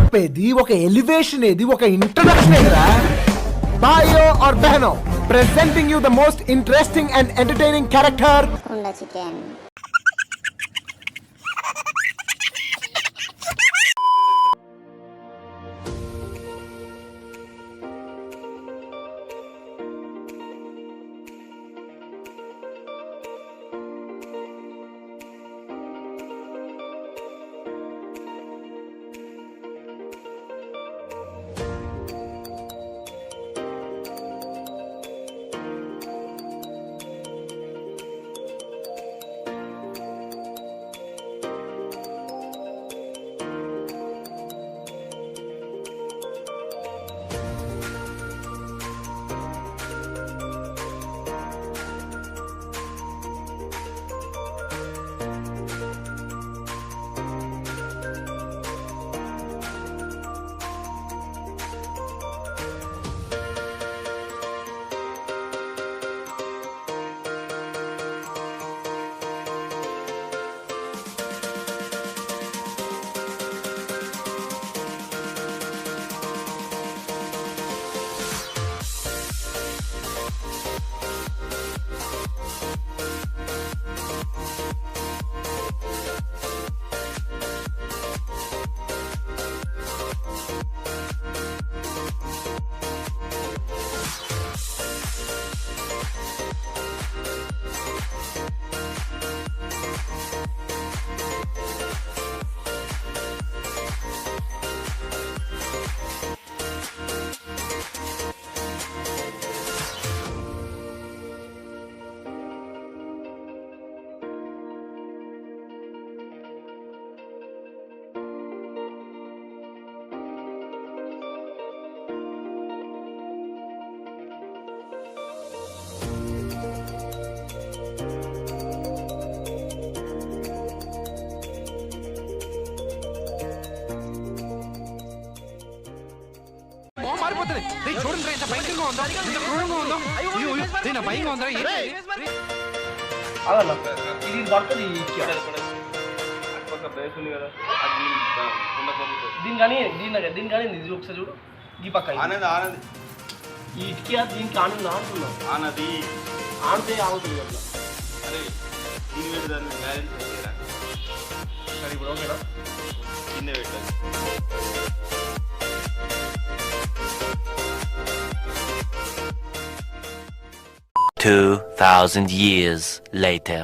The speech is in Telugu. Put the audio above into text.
బిల్డప్ ఏది, ఒక ఎలివేషన్ ఏది, ఒక ఇంట్రడక్షన్ ఏదిరా? బాయో are బహనో, presenting you the most interesting and entertaining character, Kunda Chicken. చూడండి ఎంత భయంకరంగా ఉందో, ఎంత క్రూరంగా ఉందో. నేను భయంగా ఉందా? ఇది పడుతుంది దీని కానీ దీని కానీ ఇది ఒకసారి చూడు. ఈ పక్క ఆనంద్ ఈ ఇటుకి దీనికి ఆనందం ఆడుతున్నాం. ఆనది ఆడితే ఆగుతుంది అట్లా. అరే దీని మీద దాన్ని బ్యాలెన్స్ చేయరా? సరే ఇప్పుడు ఓకేనా? కింద పెట్టాలి. 2,000 years later.